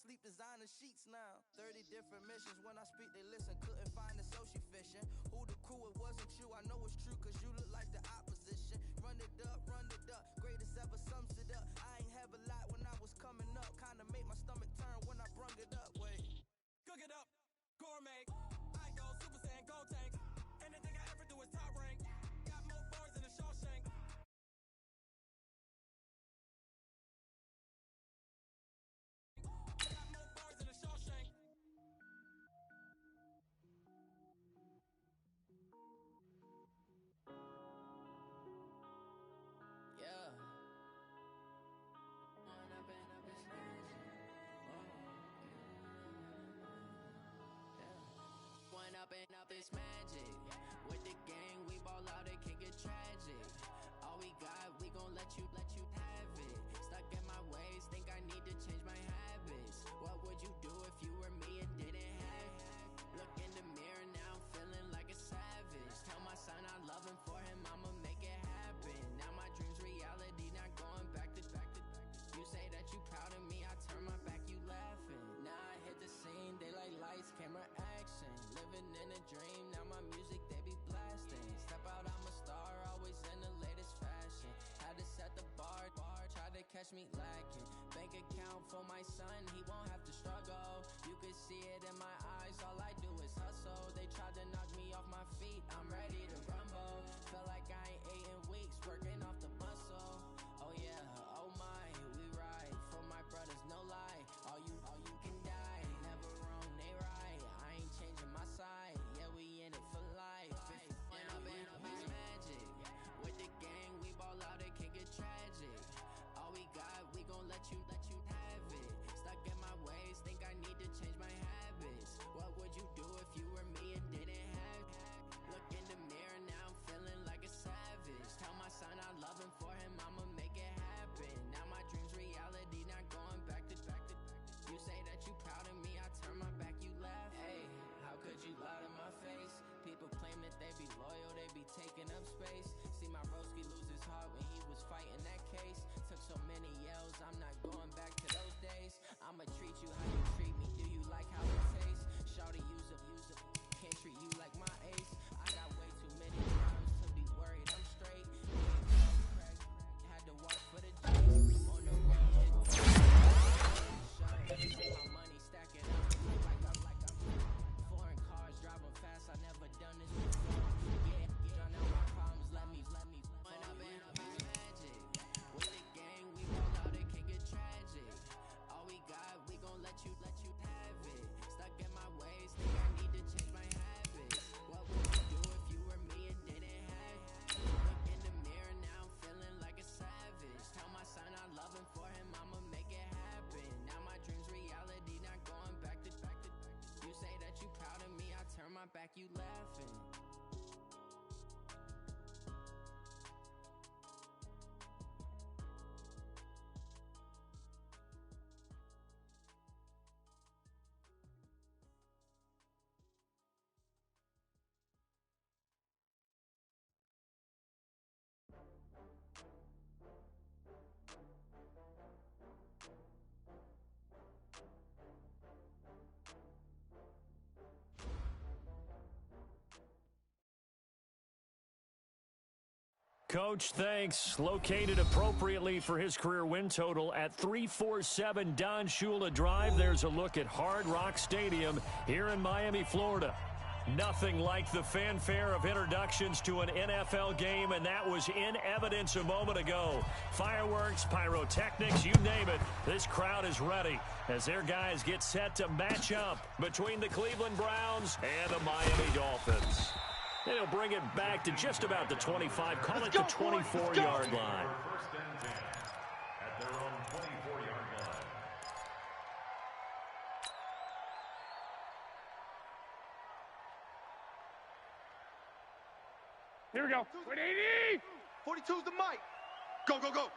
sleep designer sheets now. 30 different missions. When I speak, they listen. Couldn't find the social fishing. Who the crew, it wasn't you. I know it's true, cause you look like the opposition. Run it up, greatest ever sums it up. I ain't have a lot when I was coming up. Kinda made my stomach turn when I brung it up. Wait. Cook it up, gourmet. I go Super Saiyan, gold tank. Anything I ever do is top rank. Got more bars than a Shawshank. Got more bars than a Shawshank. Yeah. One up and up is magic. With the gang, we ball out, it can get tragic. All we got, we gon' let you have it. Stuck in my ways, think I need to change my habits. What would you do if you were me and didn't have it? Look in the mirror now, I'm feeling like a savage. Tell my son I love him, for him I'ma make it happen. Now my dream's reality, not going back to. You say that you proud of me, I turn my back, you laughing. Now I hit the scene, they like lights, camera, action. Living in a dream, now my music they be blasting. Step out, I'm a star, always in the latest fashion. Had to set the bar, try to catch me lacking. Bank account for my son, he won't have to struggle. You can see it in my eyes, all I do is hustle. They tried to knock me off my feet, I'm ready to rumble. Feel like I ain't ate in weeks, working off the muscle. Oh yeah, oh my, we ride for my brothers, no lie. All you can die, never wrong, they right. I ain't changing my side, yeah, we in it for life. When up and up is magic. With the gang, we ball out, it can get tragic. All we got, we gon' let you have it. Stuck in my ways, think I need to change my habits. What would you do if you were me and didn't have it? Look in the mirror now, I'm feeling like a savage. Tell my son I love him, for him I'ma make it happen. Now my dream's reality, not going back to. You say that you proud of me, I turn my back, you laugh. Hey, how could you lie to my face? People claim that they be loyal, they be taking up space. See my broski lose his heart when he was fighting that case. Took so many yells, I'm not going back to those days. I'ma treat you how you treat me, do you like how it tastes? Shawty, use up, can't treat you like my ace. I got way too many times to be worried I'm straight. Had to watch for the G's on the road. See my money stacking up like I'm foreign cars driving fast. I never done this before. Yeah, drown out my problems. Let me. When up and up is magic. With the gang, we roll out, it can get tragic. All we got, we gon' let you have it. Stuck in my ways, think I need to change my habits. What would you do if you were me and didn't have it? Look in the mirror now, I'm feeling like a savage. Tell my son I love him, for him I'ma make it happen. Now my dream's reality, not going back to. You say that you proud of me, I turn my back, you laughing. Coach, thanks. Located appropriately for his career win total at 347 Don Shula Drive. There's a look at Hard Rock Stadium here in Miami, Florida. Nothing like the fanfare of introductions to an NFL game, and that was in evidence a moment ago. Fireworks, pyrotechnics, you name it. This crowd is ready as their guys get set to match up between the Cleveland Browns and the Miami Dolphins. And he'll bring it back to just about the 25, call it the 24-yard line. First and 10 at their own 24-yard line. Here we go. 180. 42's the mic. Go, go, go.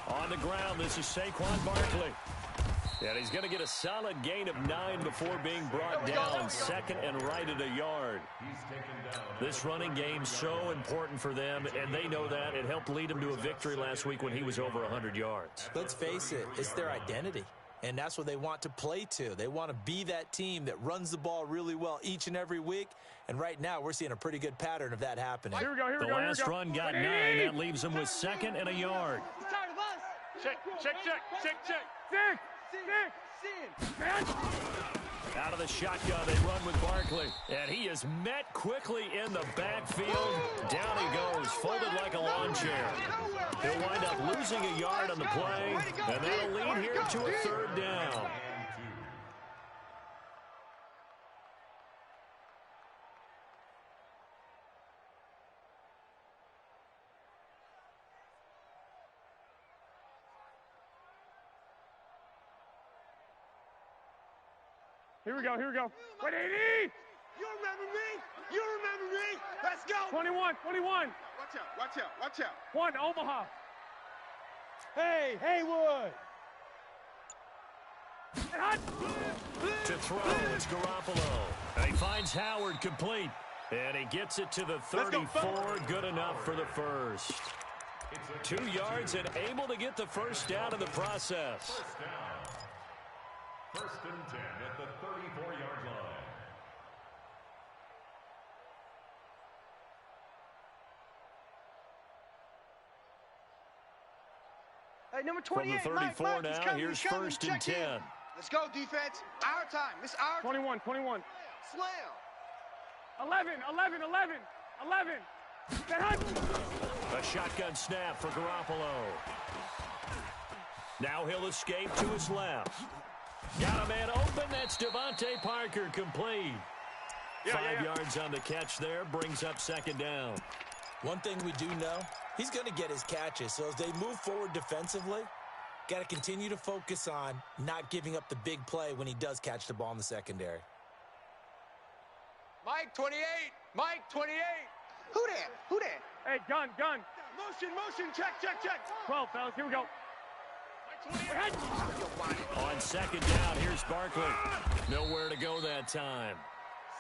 On the ground, this is Saquon Barkley. And he's going to get a solid gain of 9 before being brought down, second and right at a yard. This running game so important for them, and they know that. It helped lead him to a victory last week when he was over 100 yards. Let's face it, it's their identity, and that's what they want to play to. They want to be that team that runs the ball really well each and every week, and right now we're seeing a pretty good pattern of that happening. Here we go, The last run got 9. That leaves him with second and a yard. Check. Out of the shotgun, they run with Barkley. And he is met quickly in the backfield. Down he goes, folded like a lawn chair. He'll wind up losing a yard on the play, and that'll lead here to a third down. Here we go. 180! You remember me? Let's go. 21. Watch out. 1, Omaha. Hey, Haywood. To throw, it's Garoppolo. And he finds Howard complete. And he gets it to the 34. Good enough for the first. 2 yards and able to get the first down in the process. First and 10 at the 34-yard line. Hey, number From 28. the 34 Mike, now, here's first and 10. Let's go, defense. Our time. This our 21. slam. 11. A shotgun snap for Garoppolo. Now he'll escape to his left. Got a man open. That's Devontae Parker complete. 5 yards on the catch there. Brings up second down. One thing we do know, he's going to get his catches. So as they move forward defensively, got to continue to focus on not giving up the big play when he does catch the ball in the secondary. Mike 28. Who there? Hey, gun. Motion. Check. 12, fellas. Here we go. On second down, here's Barkley. Nowhere to go that time.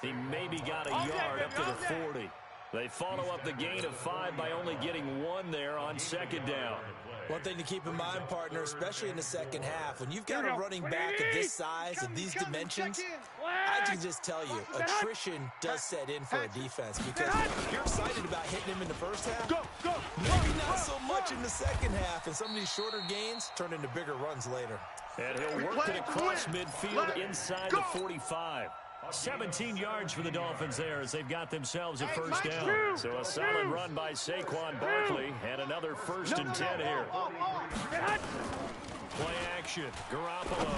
He maybe got a yard up to the 40. They follow up the gain of 5 by only getting 1 there on second down. One thing to keep in mind, partner, especially in the second half, when you've got a running back of this size and these dimensions, I can just tell you, attrition does set in for a defense because you're excited about hitting him in the first half. Maybe not so much in the second half, and some of these shorter gains turn into bigger runs later. And he'll work it across midfield inside the 45. 17 yards for the Dolphins there as they've got themselves a first down. So a solid run by Saquon Barkley and another first and 10 here. Play action. Garoppolo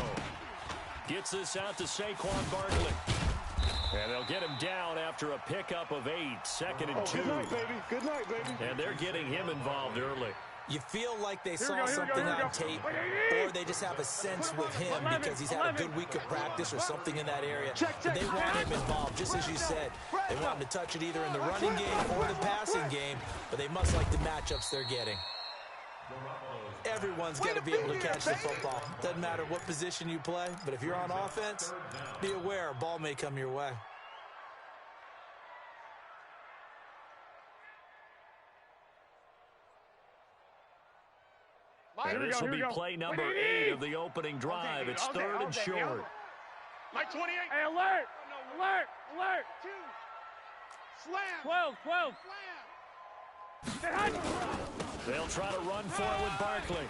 gets this out to Saquon Barkley. And they'll get him down after a pickup of 8. Second and 2. Good night, baby. And they're getting him involved early. You feel like they saw something on tape, or they just have a sense with him because he's had a good week of practice or something in that area. And they want him involved, just as you said. They want him to touch it either in the running game or the passing game, but they must like the matchups they're getting. Everyone's got to be able to catch the football. Doesn't matter what position you play, but if you're on offense, be aware a ball may come your way. And this will be play number 8 of the opening drive. It's third and short. Mike 28. Hey, alert. 2. Slam. 12. They'll try to run for it with Barkley.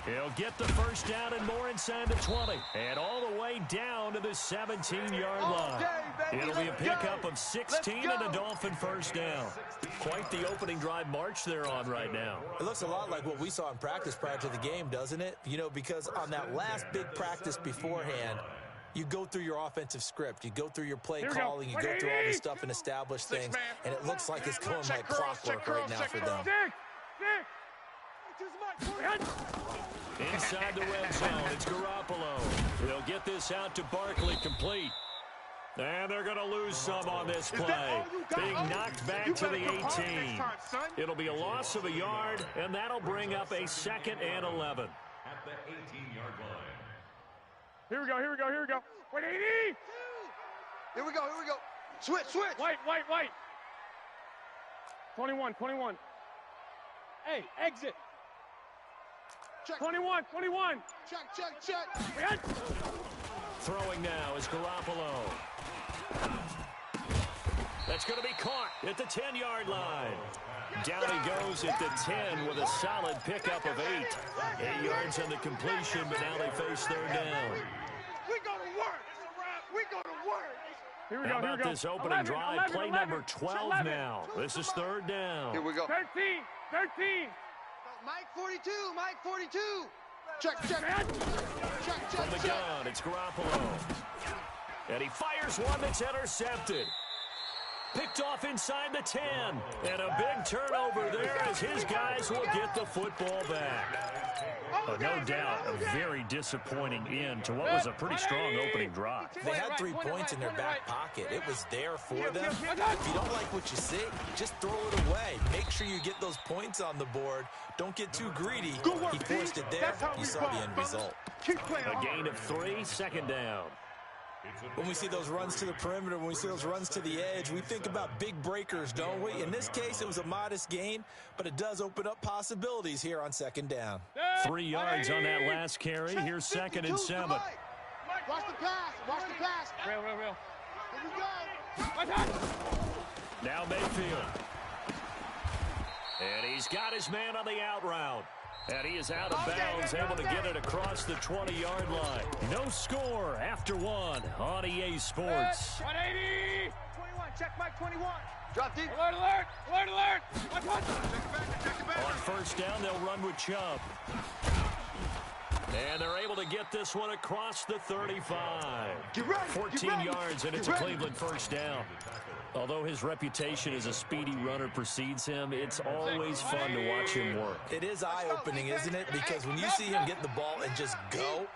He'll get the first down and more inside the 20. And all the way down to the 17-yard line. It'll be a pickup of 16 and a Dolphin first down. Quite the opening drive march they're on right now. It looks a lot like what we saw in practice prior to the game, doesn't it? You know, because on that last big practice beforehand, you go through your offensive script. You go through your play calling. You go through all this stuff and establish things. And it looks like it's going like clockwork right now for them. Inside the red zone, it's Garoppolo. He'll get this out to Barkley complete. And they're going to lose some on this play. Being knocked back to the 18. It'll be a loss of a yard, and that'll bring up a second and 11. At the 18-yard line. Here we go. 180. Here we go. Switch. White. 21. Hey, exit. Check. 21. Check. Throwing now is Garoppolo. That's going to be caught at the 10-yard line. Down he goes at the 10 with a solid pickup of 8. 8 yards on the completion, but now they face third down. We go to work. Here we How go. about this opening drive? Play number 12 now. This is third down. Here we go. 13. Mike 42. Check. From the gun, it's Garoppolo. And he fires one that's intercepted. Picked off inside the 10. And a big turnover there as his guys will get the football back. No doubt, a very disappointing end to what was a pretty strong opening drive. They had 3 points in their back pocket. It was there for them. If you don't like what you see, just throw it away. Make sure you get those points on the board. Don't get too greedy. He forced it there. You saw the end result. A gain of 3, second down. When we see those runs to the perimeter, when we see those runs to the edge, we think about big breakers, don't we? In this case, it was a modest gain, but it does open up possibilities here on second down. 3 yards on that last carry. Here's 2nd and 7. Watch the pass. Real. Here we go. Now Mayfield. And he's got his man on the out route. And he is out of bounds, able to get it across the 20-yard line. No score after 1 on EA Sports. 180. 21. Check Mike 21. Drop deep. Alert. Watch. On first down, they'll run with Chubb. And they're able to get this one across the 35. 14 yards, and it's a Cleveland first down. Although his reputation as a speedy runner precedes him, it's always fun to watch him work. It is eye-opening, isn't it? Because when you see him get the ball and just go,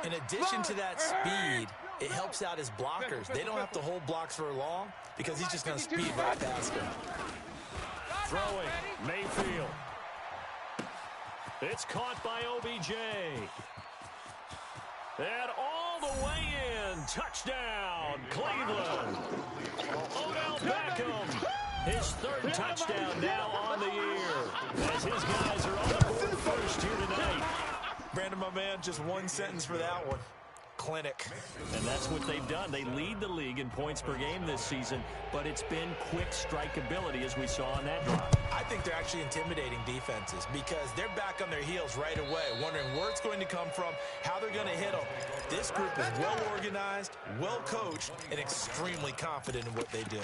in addition to that speed, it helps out his blockers. They don't have to hold blocks for long because he's just going to speed right past them. Throwing, Mayfield. It's caught by OBJ. And all the way in. Touchdown, Cleveland. Odell Beckham. His 3rd touchdown now on the year. As his guys are on the board first here tonight. Brandon, my man, just one sentence for that one. Clinic. And that's what they've done. They lead the league in points per game this season, but it's been quick strikeability as we saw on that drive. I think they're actually intimidating defenses because they're back on their heels right away, wondering where it's going to come from, how they're going to hit them. This group is well organized, well coached, and extremely confident in what they do.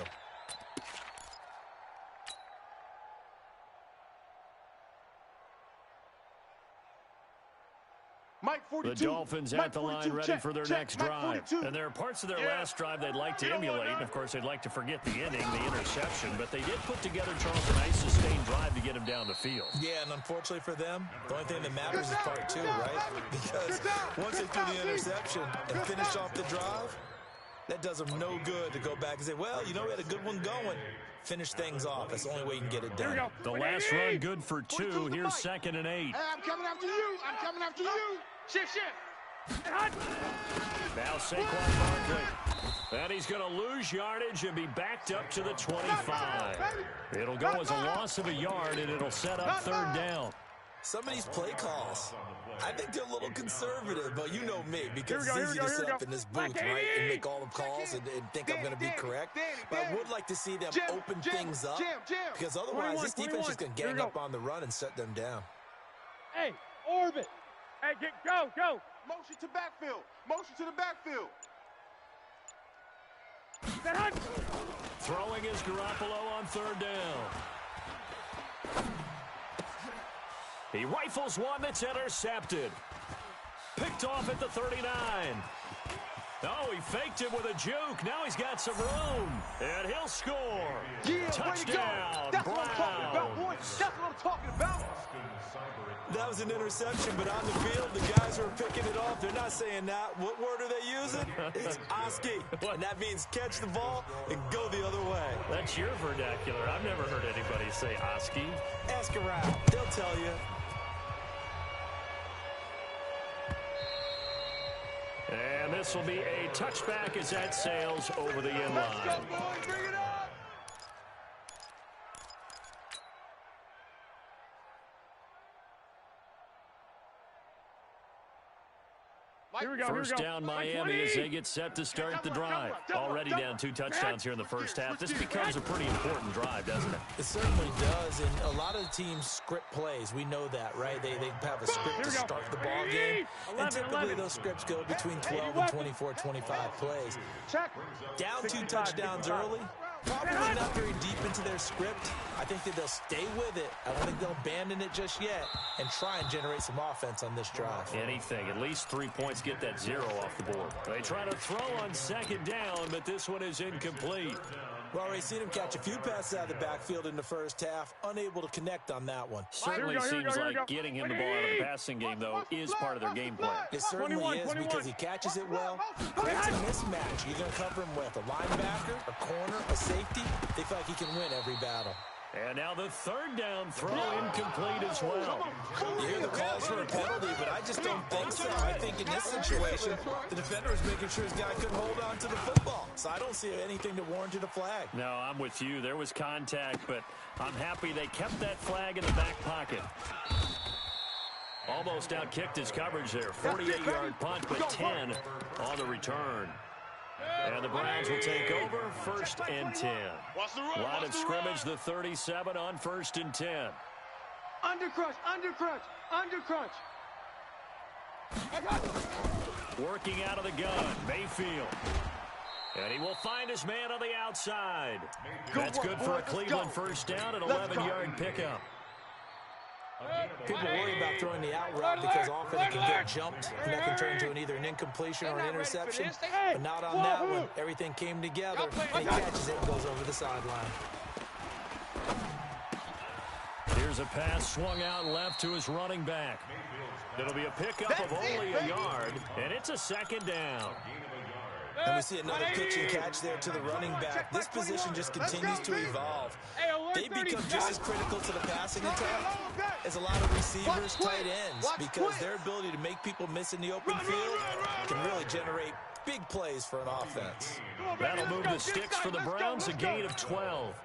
Mike 42. The Dolphins at the line ready for their next drive. And there are parts of their last drive they'd like to emulate. And, of course, they'd like to forget the inning, the interception. But they did put together, Charles, a nice sustained drive to get him down the field. Yeah, and unfortunately for them, the only thing that matters is part 2, right? Because once they threw the interception and finished off the drive, that does them no good to go back and say, well, you know, we had a good one going. Finish things off. That's the only way you can get it done. The last run good for 2. Here's 2nd and 8. Hey, I'm coming after you. Shift. Now Saquon Barkley. And he's going to lose yardage and be backed up to the 25. It'll go as a loss of a yard, and it'll set up third down. Some of these play calls, I think they're a little conservative, but you know me, because it's easy to sit up in this booth, right, and make all the calls and think I'm going to be correct. But I would like to see them open things up, because otherwise this defense is going to gang up on the run and shut them down. Hey, orbit. Hey, go. Motion to the backfield. Throwing is Garoppolo on third down. He rifles one that's intercepted. Picked off at the 39. Oh, he faked it with a juke. Now he's got some room. And he'll score. Yeah, touchdown, That's what I'm talking about, boys. That's what I'm talking about. That was an interception, but on the field, the guys who are picking it off, they're not saying that. What word are they using? It's Oski. And that means catch the ball and go the other way. That's your vernacular. I've never heard anybody say Oski. Ask around. They'll tell you. And this will be a touchback as that sails over the end line. Let's go, boys. Bring it up. First down Miami as they get set to start the drive. Already down 2 touchdowns here in the first half. This becomes a pretty important drive, doesn't it? It certainly does, and a lot of the teams script plays. We know that, right? They have a script to start the ball game, and typically those scripts go between 12 and 24, 25 plays. Down 2 touchdowns early, probably not very deep into their script. I think that they'll stay with it. I don't think they'll abandon it just yet and try and generate some offense on this drive. Anything. At least 3 points, get that 0 off the board. They try to throw on second down, but this one is incomplete. We've already seen him catch a few passes out of the backfield in the first half, unable to connect on that one. Certainly seems like getting him the ball out of the passing game, though, is part of their game plan. It certainly is because he catches it well, creates a mismatch. You're going to cover him with a linebacker, a corner, a safety. They feel like he can win every battle. And now the third down throw incomplete as well. You hear the calls for a penalty, but I just don't think so. I think in this situation, the defender was making sure his guy couldn't hold on to the football. So I don't see anything to warrant a flag. No, I'm with you. There was contact, but I'm happy they kept that flag in the back pocket. Almost outkicked his coverage there. 48-yard punt, but 10 on the return. And the Browns will take over 1st and 10. Line of scrimmage, the 37 on 1st and 10. Undercrunch, undercrunch, undercrunch. Working out of the gun, Mayfield. And he will find his man on the outside. That's good for a Cleveland first down, an 11-yard pickup. People worry about throwing the out route because often it can get jumped, and that can turn into either an incompletion or an interception. But not on that one. Everything came together, and he catches it and goes over the sideline. Here's a pass swung out left to his running back. It'll be a pickup of only a yard, and it's a second down. And we see another pitch and catch there to the running back. This position just continues to evolve. They become just as critical to the passing attack as a lot of receivers, tight ends, because their ability to make people miss in the open field can really generate big plays for an offense. That'll move the sticks for the Browns, a gain of 12.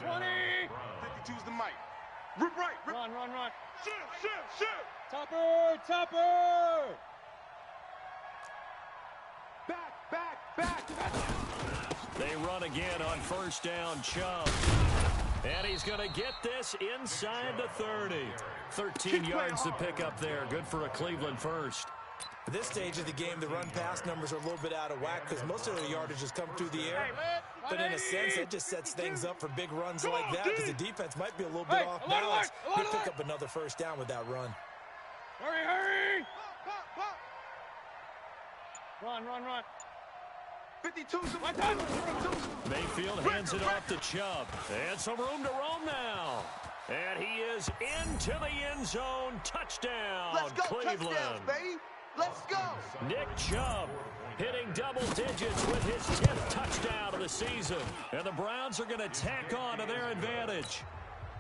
20. 52's the mic. Rip right. Run. Shoot. Topper. Back. They run again on first down, Chubb. And he's going to get this inside the 30. 13 yards to pick up there. Good for a Cleveland first. At this stage of the game, the run-pass numbers are a little bit out of whack because most of the yardage has come through the air. But in a sense, it just sets things up for big runs like that because the defense might be a little bit off balance. He'll pick up another first down with that run. Hurry. Run. 52's the mic. Mayfield hands it off to Chubb. And some room to roam now. And he is into the end zone. Touchdown, Let's go, Cleveland. touchdowns, baby. Let's go. Nick Chubb hitting double digits with his 10th touchdown of the season. And the Browns are going to tack on to their advantage.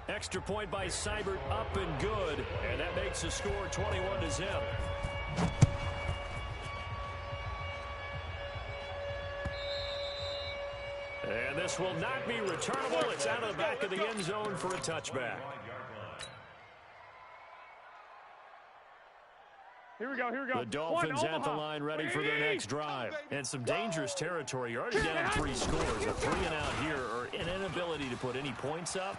Extra point by Seibert, up and good. And that makes the score 21-0. And this will not be returnable. It's out of the back of the end zone for a touchback. Here we go. The Dolphins at the line ready for their next drive. And some dangerous territory. You're already down 3 scores. A 3 and out here, or an inability to put any points up.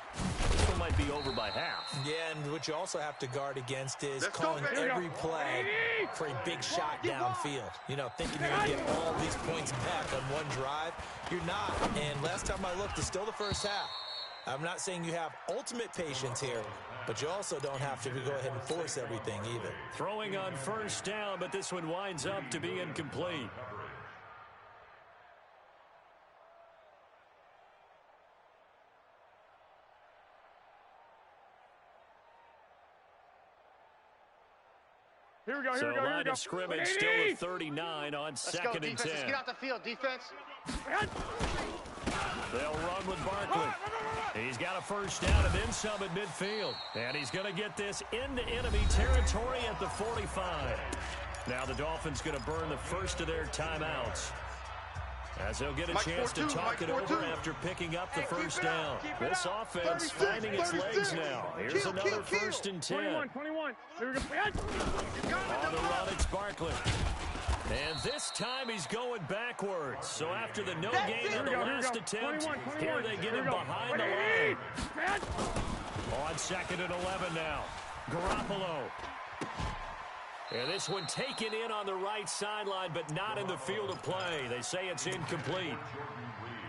This one might be over by half. Yeah, and what you also have to guard against is calling every play for a big shot downfield. You know, thinking you're going to get all these points back on one drive. You're not. And last time I looked, it's still the first half. I'm not saying you have ultimate patience here, but you also don't have to go ahead and force everything either. Throwing on first down, but this one winds up to be incomplete. Here we go. So line of scrimmage still at 39 on second and 10. Let's get out the field, defense. They'll run with Barkley. He's got a first down and then some at midfield. And he's going to get this into enemy territory at the 45. Now the Dolphins going to burn the first of their timeouts, as they'll get a chance to talk it over after picking up the first down. This offense finding its legs now. Here's another 1st and 10. 21. On the run, it's Barkley. And this time he's going backwards. So after the no gain on the last attempt, here they get him behind the line. On 2nd and 11 now. Garoppolo. And this one taken in on the right sideline, but not in the field of play. They say it's incomplete.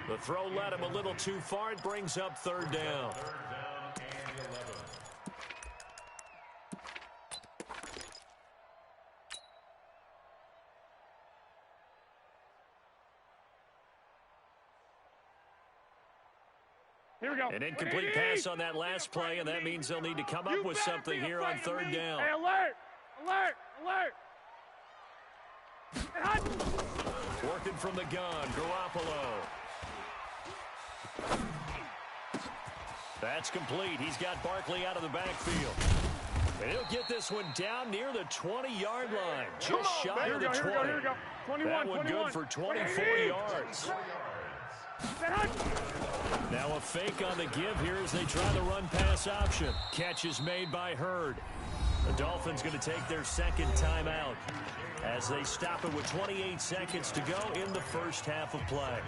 The throw led him a little too far. It brings up 3rd down. Here we go. An incomplete pass on that last play, and that means they'll need to come up with something here on 3rd down. Hey, alert! Working from the gun, Garoppolo. That's complete. He's got Barkley out of the backfield. And he'll get this one down near the 20-yard line. Just shy of the 20. Here we go. 21, that one good for 24 yards. Now a fake on the give here as they try the run-pass option. Catch is made by Hurd. The Dolphins going to take their 2nd timeout as they stop it with 28 seconds to go in the first half of play.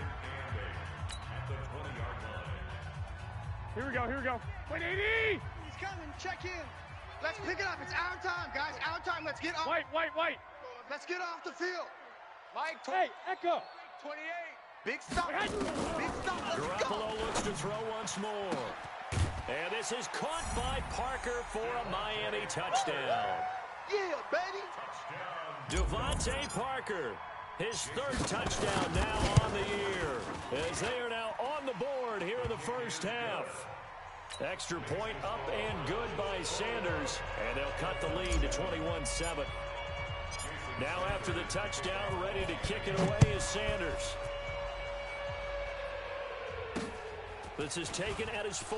Here we go. Wait, 80! He's coming. Check in. Let's pick it up. It's our time, guys. Our time. Let's get off. Wait. Let's get off the field. Mike, hey, Echo. 28. Big stop. Let's Garoppolo go. looks to throw once more. And this is caught by Parker for a Miami touchdown. Yeah, baby. Devontae Parker, his 3rd touchdown now on the year, as they are now on the board here in the first half. Extra point up and good by Sanders, and they'll cut the lead to 21-7. Now after the touchdown, ready to kick it away is Sanders. This is taken at his 4.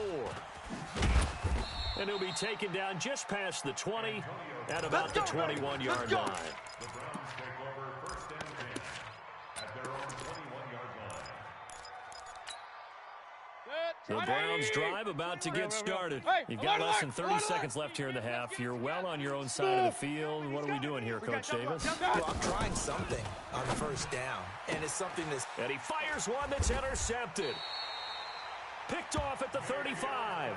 And he'll be taken down just past the 20 at about the 21-yard line. The Browns take over 1st and 10 at their own 21-yard line. The Browns drive about to get started. You've got less than 30 seconds left here in the half. You're well on your own side of the field. What are we doing here, Coach Davis? Well, I'm trying something on the 1st down, and it's something that's... And he fires one that's intercepted. Picked off at the 35.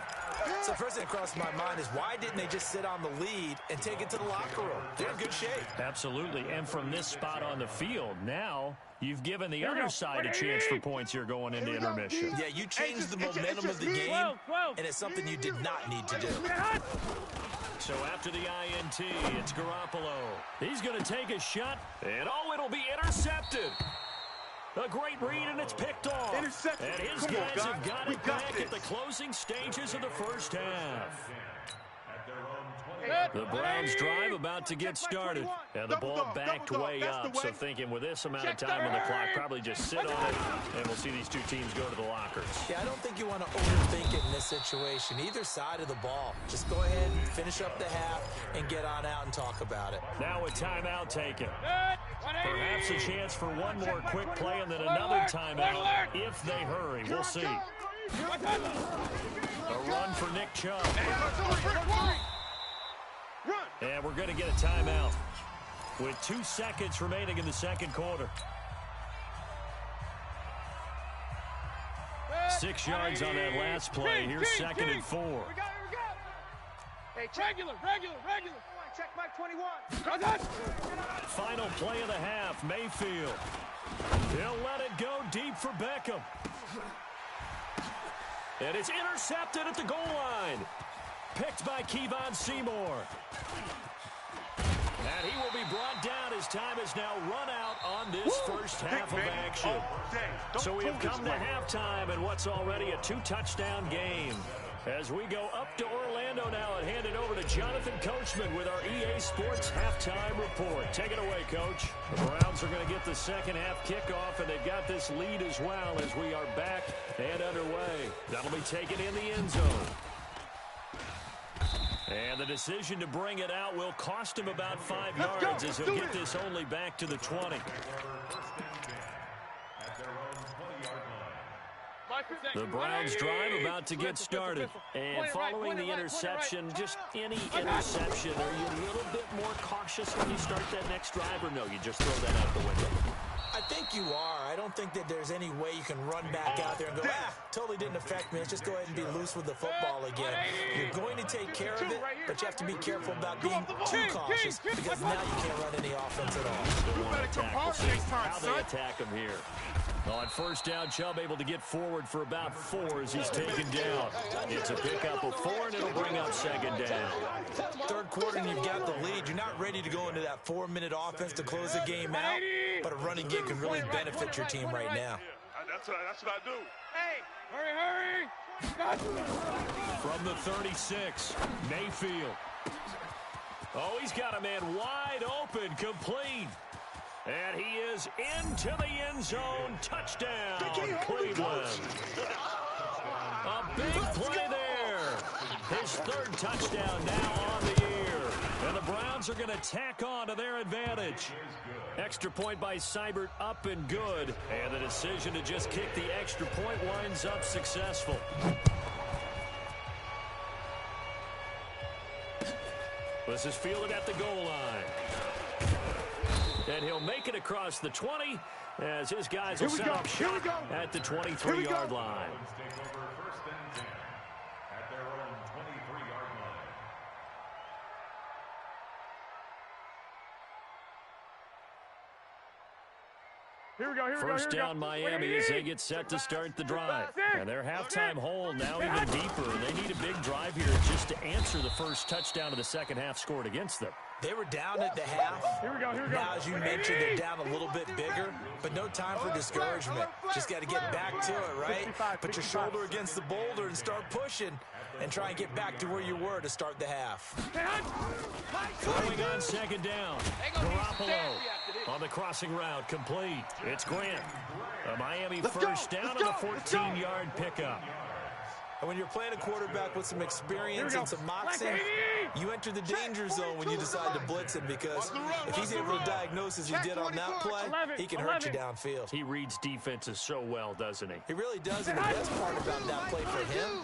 So first thing that crossed my mind is why didn't they just sit on the lead and take it to the locker room? They're in good shape. Absolutely. And from this spot on the field, now you've given the other side a chance for points here going into intermission. Yeah, you changed the momentum of the game, and it's something you did not need to do. So after the INT, it's Garoppolo. He's going to take a shot, and it'll be intercepted. A great read, and it's picked off. Intercepted. And his guys have got it back at the closing stages of the first half. The Browns drive about to get started. And the ball backed way up. So thinking with this amount of time on the clock, probably just sit on it, and we'll see these two teams go to the lockers. Yeah, I don't think you want to overthink it in this situation. Either side of the ball. Just go ahead and finish up the half and get on out and talk about it. Now a timeout taken. Perhaps a chance for one more quick play and then another timeout if they hurry. We'll see. A run for Nick Chubb. And we're going to get a timeout with 2 seconds remaining in the second quarter. 6 yards on that last play. Here's 2nd and 4. Hey, regular. Check Mike 21. Final play of the half, Mayfield. He'll let it go deep for Beckham. And it's intercepted at the goal line. Picked by Kevon Seymour. And he will be brought down as time has now run out on this first half of action. So we have come to halftime in what's already a 2-touchdown game. As we go up to Orlando now and hand it over to Jonathan Coachman with our EA Sports halftime report. Take it away, Coach. The Browns are going to get the second half kickoff, and they've got this lead as well as we are back and underway. That'll be taken in the end zone. And the decision to bring it out will cost him about 5 yards as he'll get this only back to the 20. The Browns drive about to get started. And following the interception, just any interception, are you a little bit more cautious when you start that next drive, or no, you just throw that out the window? I think you are. I don't think that there's any way you can run back out there and go, totally didn't affect me. Let's just go ahead and be loose with the football again. You're going to take care of it, but you have to be careful about being too cautious because now you can't run any offense at all. How they attack him here. On first down, Chubb able to get forward for about 4 as he's taken down. It's a pickup of 4, and it'll bring up second down. Third quarter, and you've got the lead. You're not ready to go into that 4-minute offense to close the game out, but a running game can really benefit your team right now. That's what I do. Hey, hurry! From the 36, Mayfield. Oh, he's got a man wide open, complete. And he is into the end zone. Touchdown, Cleveland. A big play there. His 3rd touchdown now on the year. And the Browns are going to tack on to their advantage. Extra point by Seibert, up and good. And the decision to just kick the extra point winds up successful. This is fielded at the goal line. And he'll make it across the 20 as his guys will set up shop at the 23-yard line. First down Miami as they get set to start the drive. And their halftime hole now even deeper. They need a big drive here just to answer the first touchdown of the second half scored against them. They were down at the half. Here we go. Now, as you mentioned, they're down a little bit bigger, but no time for discouragement. Just got to get back to it, right? Put your shoulder against the boulder and start pushing and try and get back to where you were to start the half. Going on second down. Garoppolo on the crossing route, complete. It's Grant. A Miami first down and a 14-yard pickup. And when you're playing a quarterback with some experience and some moxie, you enter the danger zone when you decide to blitz him, because if he's able to diagnose as he did on that play, he can hurt you downfield. He reads defenses so well, doesn't he? He really does, and the best part about that play for him,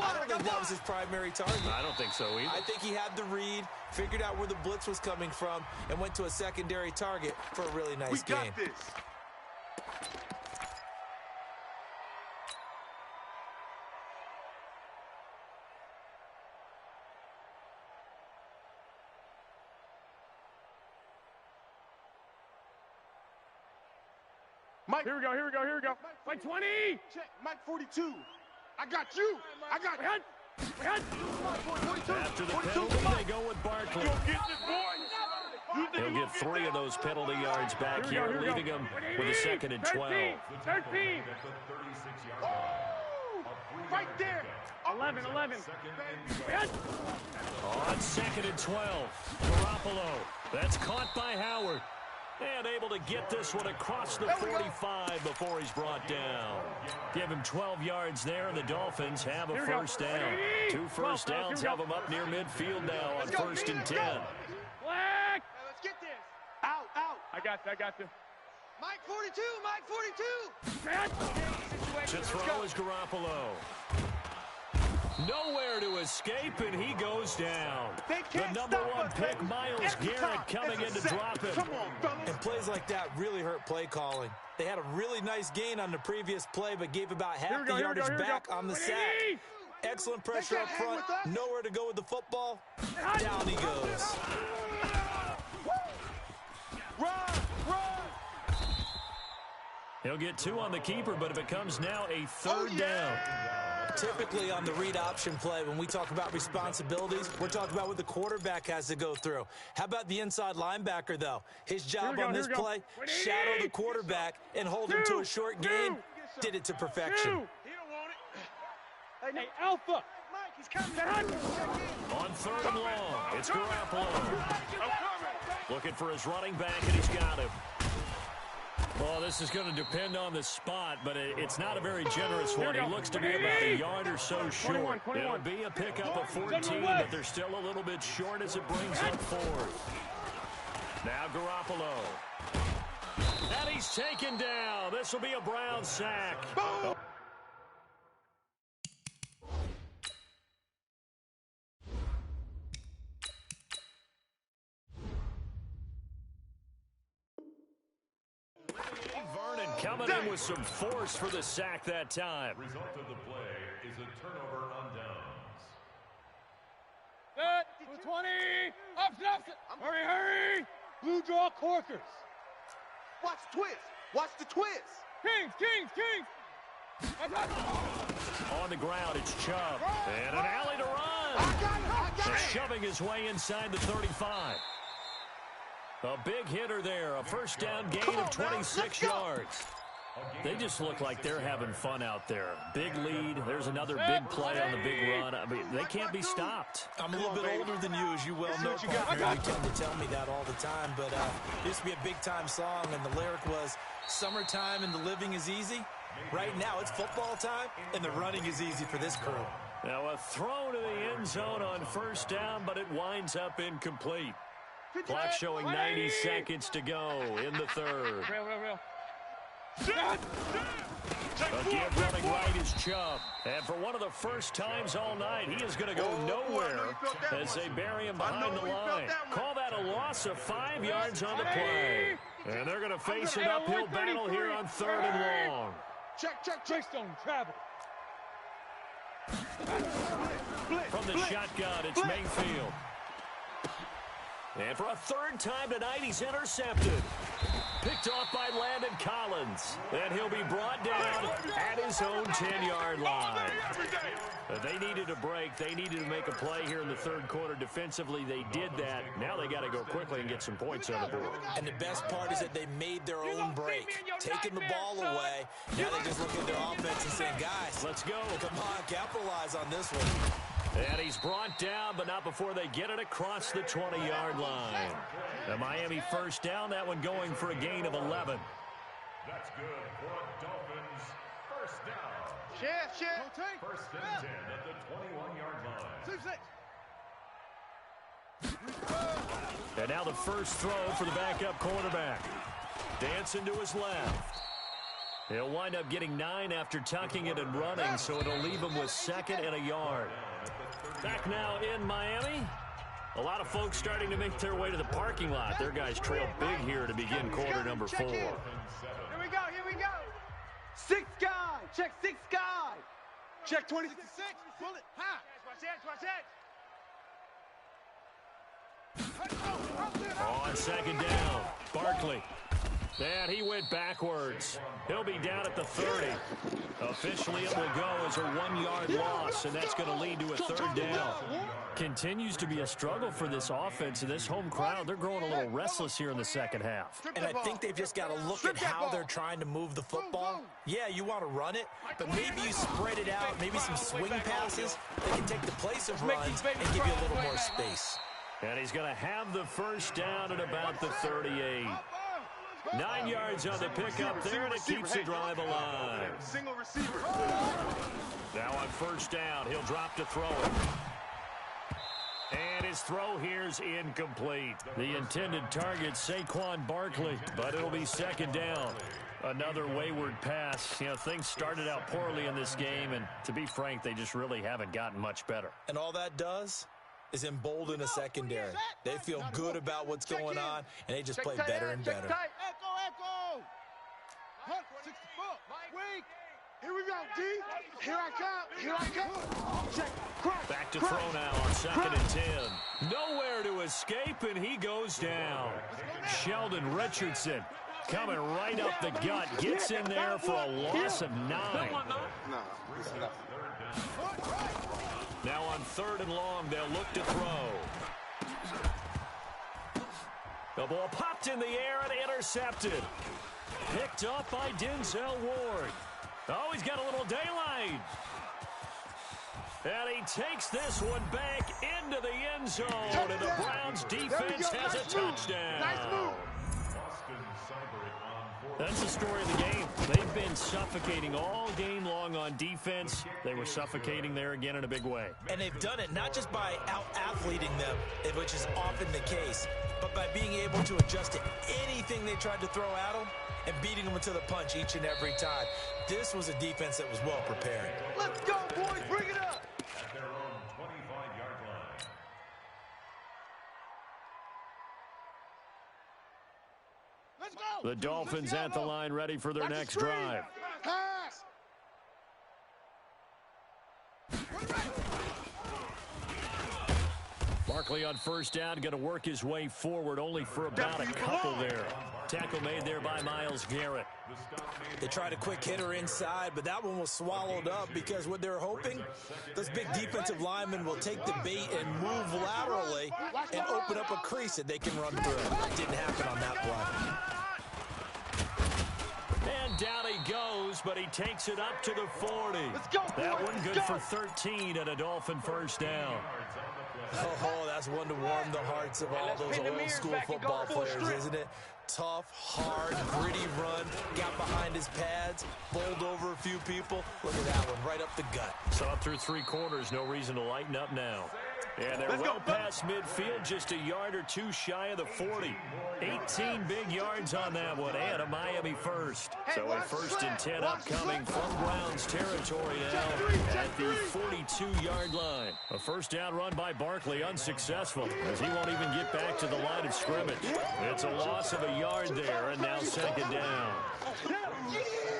I don't think that was his primary target. I don't think so either. I think he had the read, figured out where the blitz was coming from, and went to a secondary target for a really nice game. We got this. Mike. Here we go. Mike 20. Check. Mike 42. I got you. I got you. After the penalty, they go with Barkley. He'll get 3 of those penalty yards back here, leaving him with a 2nd and 12. 13. Right there. 11. On 2nd and 12, Garoppolo. That's caught by Howard. And able to get this one across the 45 before he's brought down. Give him 12 yards there, and the Dolphins have a first down. 2 first downs have them up near midfield now on 1st and 10. Black. Let's get this. Out. I got you. Mike 42. To throw is Garoppolo. Nowhere to escape, and he goes down. The number 1 pick, Myles Garrett, coming in to drop him. And plays like that really hurt play calling. They had a really nice gain on the previous play, but gave about half the yardage back on the sack. Excellent pressure up front. Nowhere to go with the football. Down he goes. Run. He'll get 2 on the keeper, but it becomes now a 3rd down. Typically on the read option play, when we talk about responsibilities, we're talking about what the quarterback has to go through. How about the inside linebacker, though? His job on this play, shadow the quarterback and hold him to a short gain. Did it to perfection. He don't want it. Hey, Alpha. Mike, he's coming. On 3rd and long, it's Garoppolo. I'm coming. Looking for his running back, and he's got him. Well, this is going to depend on the spot, but it's not a very generous one. He looks to be about a yard or so short. It'll be a pickup of 14, but they're still a little bit short as it brings up fourth. Now Garoppolo. And he's taken down. This will be a Brown sack. Boom! Coming in with some force for the sack that time. Result of the play is a turnover on downs. Set, 20, option. Hurry, hurry. Blue draw corkers. Watch the twist. Watch the twist. Kings. On the ground, it's Chubb. And an alley to run. I got it. Shoving his way inside the 35. A big hitter there. A first down gain of 26 yards. They just look like they're having fun out there. Big lead. There's another big play on the big run. I mean, they can't be stopped. I'm a little bit older than you, as you well know, partner. You tend to tell me that all the time. But it used to be a big-time song, and the lyric was, "Summertime and the living is easy." Right now, it's football time, and the running is easy for this crew. Now a throw to the end zone on first down, but it winds up incomplete. Clock showing 90 seconds to go in the third. Real. Again, running right is Chubb. And for one of the first times all night, he is going to go nowhere as they bury him behind the line. Call that a loss of 5 yards on the play. And they're going to face an uphill battle here on 3rd and long. Check. Stone travel. From the shotgun, it's Mayfield. And for a third time tonight, he's intercepted. Picked off by Landon Collins. And he'll be brought down at his own 10-yard line. They needed a break. They needed to make a play here in the third quarter. Defensively, they did that. Now they got to go quickly and get some points on the board. And the best part is that they made their own break. Taking the ball away. Now they just look at their offense and saying, guys, let's go. Come on, capitalize on this one. And he's brought down, but not before they get it across the 20-yard line. The Miami first down, that one going for a gain of 11. That's good for a Dolphins first down. Shift. First and 10 at the 21-yard line. And now the first throw for the backup quarterback. Dancing to his left. He'll wind up getting 9 after tucking it and running, so it'll leave him with 2nd and a yard. Back now in Miami. A lot of folks starting to make their way to the parking lot. Their guys trail big here to begin quarter number 4. Here we go. 6 guy. Check 6 guy. Check 26. Pull it. On 2nd down, Barkley. And he went backwards. He'll be down at the 30. Officially, it will go as a 1-yard loss, and that's going to lead to a 3rd down. Continues to be a struggle for this offense and this home crowd. They're growing a little restless here in the second half. And I think they've just got to look at how they're trying to move the football. Yeah, you want to run it, but maybe you spread it out, maybe some swing passes that can take the place of runs and give you a little more space. And he's going to have the first down at about the 38. 9 yards on the pickup there, and it keeps the drive alive. Single receiver. Now on first down, he'll drop to throw it. And his throw here's incomplete. The intended target, Saquon Barkley, but it'll be 2nd down. Another wayward pass. You know, things started out poorly in this game, and to be frank, they just really haven't gotten much better. And all that does is embolden a secondary. They feel good about what's going on, and they just play better and better. Echo. Hunt, 6 foot. Wait. Here we go, D. Here I come. Check. Back to throw now on 2nd and 10. Nowhere to escape, and he goes down. Sheldon Richardson coming right up the gut. Gets in there for a loss of 9. Now on 3rd and long, they'll look to throw. The ball popped in the air and intercepted. Picked up by Denzel Ward. Oh, he's got a little daylight. And he takes this one back into the end zone. And the Browns defense has a touchdown. Nice move. Boston celebrate on That's the story of the game. They've been suffocating all game long on defense. They were suffocating there again in a big way. And they've done it not just by out-athleting them, which is often the case, but by being able to adjust to anything they tried to throw at them and beating them to the punch each and every time. This was a defense that was well prepared. Let's go, boys. Bring it up. At their own 25-yard line. Let's go. The Dolphins at the line ready for their next drive. Pass. Barkley on first down, going to work his way forward, only for about a couple there. Tackle made there by Myles Garrett. They tried a quick hitter inside, but that one was swallowed up because what they're hoping, those big defensive linemen will take the bait and move laterally and open up a crease that they can run through. That didn't happen on that play. And down he goes, but he takes it up to the 40. That one good for 13 and a Dolphin first down. Oh, that's one to warm the hearts of all those old-school football players, isn't it? Tough, hard, gritty run, got behind his pads, bowled over a few people. Look at that one, right up the gut. Saw through three quarters, no reason to lighten up now. And they're well past midfield, just a yard or two shy of the 40. 18 big yards on that one, and a Miami first. So a 1st and 10 upcoming from Browns territory now at the 42-yard line. A first down run by Barkley, unsuccessful, as he won't even get back to the line of scrimmage. It's a loss of a yard there, and now 2nd down.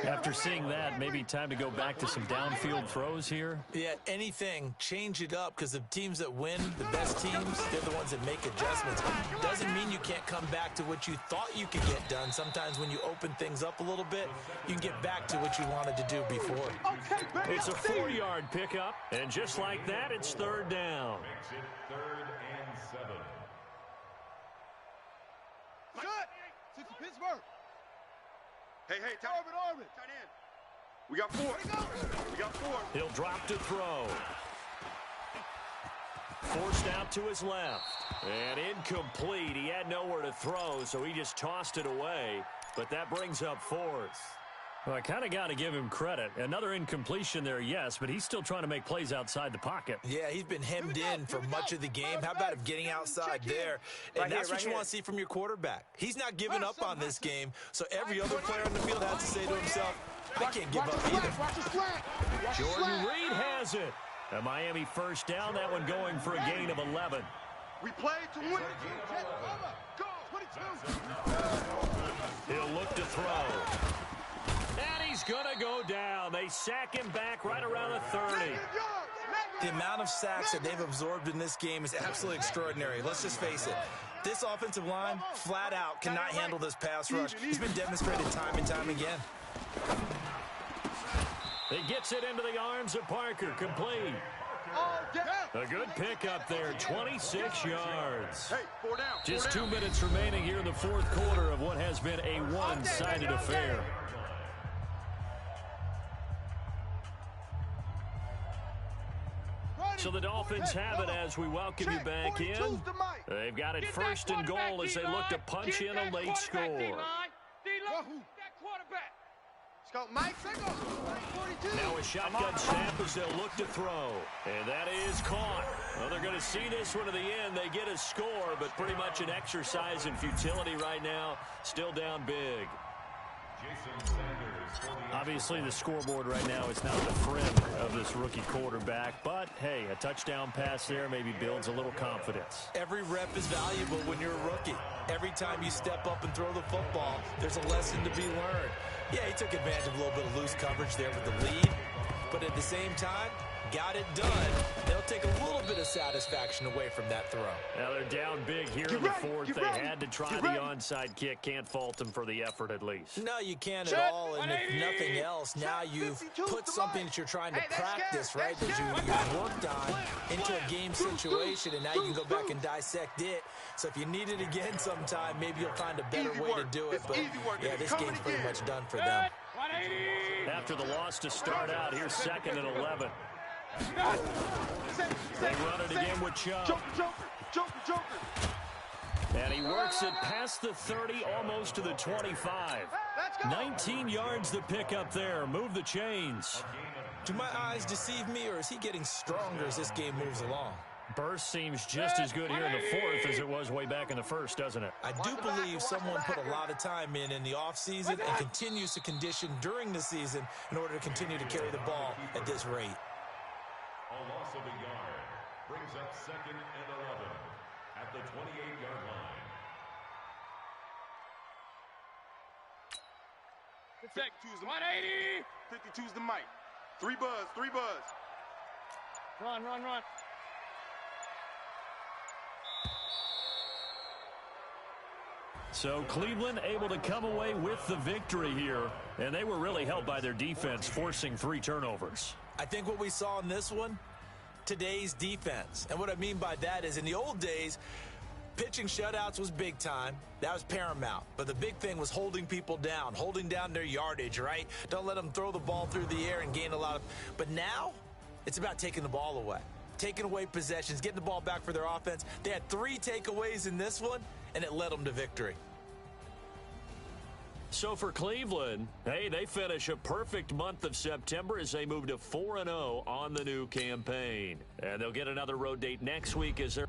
After seeing that, maybe time to go back to some downfield throws here? Yeah, anything. Change it up, because the teams that win, the best teams, they're the ones that make adjustments. Doesn't mean you can't come back to what you thought you could get done. Sometimes when you open things up a little bit, you can get back to what you wanted to do before. It's a 4-yard pickup, and just like that, it's 3rd down. Makes it 3rd and 7. Good. 6 Pittsburgh. Hey, Orbit. Tight end. We got 4. We got 4. He'll drop to throw. Forced out to his left. And incomplete. He had nowhere to throw, so he just tossed it away. But that brings up 4th. Well, I kind of got to give him credit. Another incompletion there, yes, but he's still trying to make plays outside the pocket. Yeah, he's been hemmed in for much of the game. How about him getting outside there? And that's what you want to see from your quarterback. He's not giving up on this game, so every other player on the field has to say to himself, I can't give up either. Jordan Reed has it. A Miami first down, that one going for a gain of 11. We played to win. Go, 22. He'll look to throw. And he's going to go down. They sack him back right around the 30. The amount of sacks that they've absorbed in this game is absolutely extraordinary. Let's just face it. This offensive line, flat out, cannot handle this pass rush. It's been demonstrated time and time again. He gets it into the arms of Parker, complete. A good pickup there, 26 yards. Just 2 minutes remaining here in the 4th quarter of what has been a one-sided affair. So the Dolphins have it as we welcome you back in. They've got it 1st and goal as they look to punch in a late score. Now a shotgun snap as they'll look to throw. And that is caught. Well, they're going to see this one to the end. They get a score, but pretty much an exercise in futility right now. Still down big. Obviously, the scoreboard right now is not the friend of this rookie quarterback. But, hey, a touchdown pass there maybe builds a little confidence. Every rep is valuable when you're a rookie. Every time you step up and throw the football, there's a lesson to be learned. Yeah, he took advantage of a little bit of loose coverage there with the lead. But at the same time, got it done. They'll take a little bit of satisfaction away from that throw. Now they're down big here in the 4th. They had to try the onside kick. Can't fault them for the effort at least. No, you can't at all. And if nothing else, now you've put something that you're trying to practice, right, that you've worked on into a game situation, and now you can go back and dissect it. So if you need it again sometime, maybe you'll find a better way to do it. But, yeah, this game's pretty much done for them. After the loss to start out, here's 2nd and 11. They run it again with Chubb. Joker. And And he works it past the 30, almost to the 25. 19 yards to pick up there. Move the chains. Do my eyes deceive me, or is he getting stronger as this game moves along? Burst seems just as good here in the fourth as it was way back in the first, doesn't it? I do believe someone put a lot of time in the offseason and continues to condition during the season in order to continue to carry the ball at this rate. A loss of a yard brings up 2nd and 11 at the 28-yard line. 52's the 180. 52's the mic. 3 buzz, 3 buzz. Run. So Cleveland able to come away with the victory here, and they were really helped by their defense, forcing 3 turnovers. I think what we saw in this one, today's defense. And what I mean by that is in the old days, pitching shutouts was big time. That was paramount. But the big thing was holding people down, holding down their yardage, right? Don't let them throw the ball through the air and gain a lot of... But now, it's about taking the ball away. Taking away possessions, getting the ball back for their offense. They had 3 takeaways in this one, and it led them to victory. So for Cleveland, hey, they finish a perfect month of September as they move to 4-0 on the new campaign. And they'll get another road date next week as they're...